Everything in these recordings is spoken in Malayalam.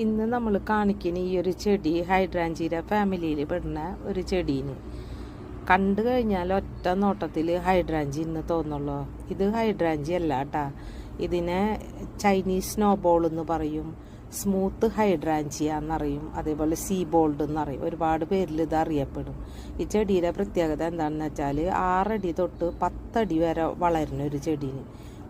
ഇന്ന് നമ്മൾ കാണിക്കുന്ന ഈ ഒരു ചെടി ഹൈഡ്രാഞ്ചിയ ഫാമിലിയിൽ പെടുന്ന ഒരു ചെടീന് കണ്ടു കഴിഞ്ഞാൽ ഒറ്റ നോട്ടത്തിൽ ഹൈഡ്രാഞ്ചി എന്ന് തോന്നുള്ളൂ. ഇത് ഹൈഡ്രാഞ്ചി അല്ല കേട്ടാ. ഇതിനെ ചൈനീസ് സ്നോബോൾ എന്ന് പറയും, സ്മൂത്ത് ഹൈഡ്രാഞ്ചിയ എന്നറിയും, അതേപോലെ സീ ബോൾഡ് എന്നറിയും. ഒരുപാട് പേരിൽ ഇത് അറിയപ്പെടും. ഈ ചെടിയുടെ പ്രത്യേകത എന്താണെന്ന് വെച്ചാൽ 6 അടി തൊട്ട് 10 അടി വരെ വളരുന്ന ഒരു ചെടീന്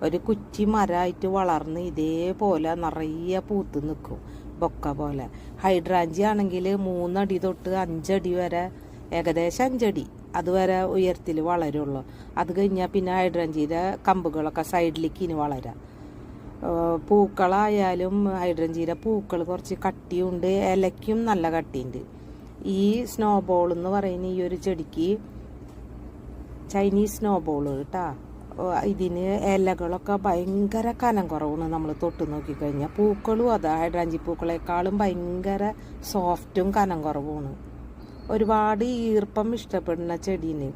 ഒരു കുറ്റി മരമായിട്ട് വളർന്ന് ഇതേപോലെ നിറയെ പൂത്ത് നിൽക്കും, ബൊക്ക പോലെ. ഹൈഡ്രാഞ്ചി ആണെങ്കിൽ 3 അടി തൊട്ട് 5 അടി വരെ, ഏകദേശം 5 അടി അതുവരെ ഉയരത്തിൽ വളരുള്ളൂ. അത് കഴിഞ്ഞാൽ പിന്നെ ഹൈഡ്രാഞ്ചിയുടെ കമ്പുകളൊക്കെ സൈഡിലേക്ക് ഇനി വളരാം. പൂക്കളായാലും ഹൈഡ്രാഞ്ചിയുടെ പൂക്കൾ കുറച്ച് കട്ടിയുണ്ട്, ഇലയ്ക്കും നല്ല കട്ടിയുണ്ട്. ഈ സ്നോബോൾ എന്ന് പറയുന്ന ഈ ഒരു ചെടിക്ക് ചൈനീസ് സ്നോബോൾ കേട്ടാ. ഇതിന് ഇലകളൊക്കെ ഭയങ്കര കനം കുറവാണ്. നമ്മൾ തൊട്ട് നോക്കിക്കഴിഞ്ഞാൽ പൂക്കളും അതാ ഹൈഡ്രാഞ്ചി പൂക്കളെക്കാളും ഭയങ്കര സോഫ്റ്റും കനം കുറവുമാണ്. ഒരുപാട് ഈർപ്പം ഇഷ്ടപ്പെടുന്ന ചെടീന്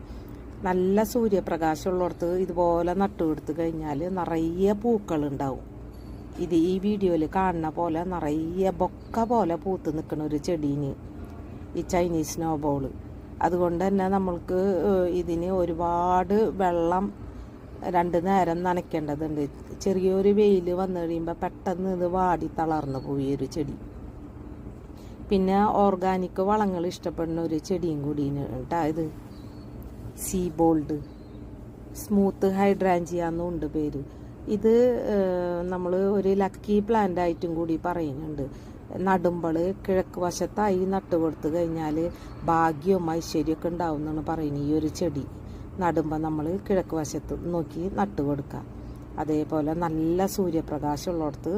നല്ല സൂര്യപ്രകാശമുള്ളിടത്ത് ഇതുപോലെ നട്ടുകൊടുത്ത് കഴിഞ്ഞാൽ നിറയെ പൂക്കളുണ്ടാവും. ഇത് ഈ വീഡിയോയിൽ കാണുന്ന പോലെ നിറയെ ബൊക്ക പോലെ പൂത്ത് നിൽക്കുന്ന ഒരു ചെടീന് ഈ ചൈനീസ് സ്നോബോൾ. അതുകൊണ്ട് തന്നെ നമ്മൾക്ക് ഇതിന് ഒരുപാട് വെള്ളം 2 നേരം നനയ്ക്കേണ്ടതുണ്ട്. ചെറിയൊരു വെയിൽ വന്നു കഴിയുമ്പോൾ പെട്ടെന്ന് ഇത് വാടി തളർന്നു പോയി ഒരു ചെടി. പിന്നെ ഓർഗാനിക് വളങ്ങൾ ഇഷ്ടപ്പെടുന്ന ഒരു ചെടിയും കൂടിയാണ് കേട്ടോ ഇത്. സീ ബോൾഡ്, സ്മൂത്ത് ഹൈഡ്രാഞ്ചിയ എന്നുണ്ട് പേര്. ഇത് നമ്മൾ ഒരു ലക്കി പ്ലാന്റ് ആയിട്ടും കൂടി പറയുന്നുണ്ട്. നടുമ്പോൾ കിഴക്ക് വശത്തായി നട്ട് കൊടുത്തു കഴിഞ്ഞാൽ ഭാഗ്യവും ഐശ്വര്യമൊക്കെ ഉണ്ടാവും എന്നാണ് പറയുന്നത്. ഈ ഒരു ചെടി നടുമ്പോൾ നമ്മൾ കിഴക്ക് വശത്ത് നോക്കി നട്ട് കൊടുക്കുക. അതേപോലെ നല്ല സൂര്യപ്രകാശമുള്ളിടത്ത്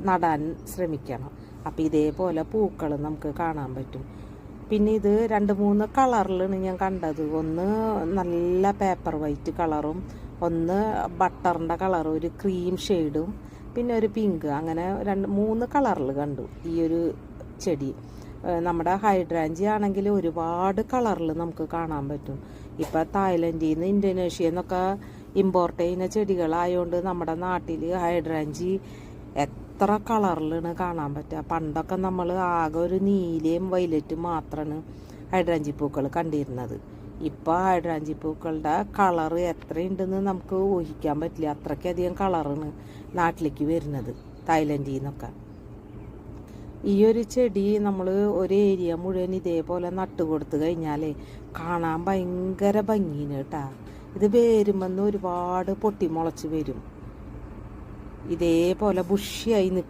നടാൻ ശ്രമിക്കണം. അപ്പോൾ ഇതേപോലെ പൂക്കൾ നമുക്ക് കാണാൻ പറ്റും. പിന്നെ ഇത് 2-3 കളറിലാണ് ഞാൻ കണ്ടത്. ഒന്ന് നല്ല പേപ്പർ വൈറ്റ് കളറും, ഒന്ന് ബട്ടറിൻ്റെ കളറും, ഒരു ക്രീം ഷെയ്ഡും, പിന്നെ ഒരു പിങ്ക്. അങ്ങനെ 2-3 കളറിൽ കണ്ടു ഈ ഒരു ചെടി. നമ്മുടെ ഹൈഡ്രാഞ്ചി ആണെങ്കിൽ ഒരുപാട് കളറിൽ നമുക്ക് കാണാൻ പറ്റും. ഇപ്പം തായ്ലൻഡിൽ നിന്ന് ഇന്തോനേഷ്യയിൽ നിന്നൊക്കെ ഇമ്പോർട്ട് ചെയ്യുന്ന ചെടികളായതുകൊണ്ട് നമ്മുടെ നാട്ടിൽ ഹൈഡ്രാഞ്ചി എത്ര കളറിലാണ് കാണാൻ പറ്റുക. പണ്ടൊക്കെ നമ്മൾ ആകെ ഒരു നീലയും വയലറ്റും മാത്രമാണ് ഹൈഡ്രാഞ്ചി പൂക്കൾ കണ്ടിരുന്നത്. ഇപ്പോൾ ഹൈഡ്രാഞ്ചി പൂക്കളുടെ കളറ് എത്രയുണ്ടെന്ന് നമുക്ക് ഊഹിക്കാൻ പറ്റില്ല. അത്രയ്ക്കധികം കളറാണ് നാട്ടിലേക്ക് വരുന്നത് തായ്ലൻഡിൽ നിന്നൊക്കെ. ഈ ഒരു ചെടി നമ്മൾ ഒരു ഏരിയ മുഴുവൻ ഇതേപോലെ നട്ട് കൊടുത്തു കഴിഞ്ഞാൽ കാണാൻ ഭയങ്കര ഭംഗിയാണ് കേട്ടാ. ഇത് വേരുമെന്ന് ഒരുപാട് പൊട്ടിമുളച്ച് വരും, ഇതേപോലെ ബുഷിയായി നിൽക്കും.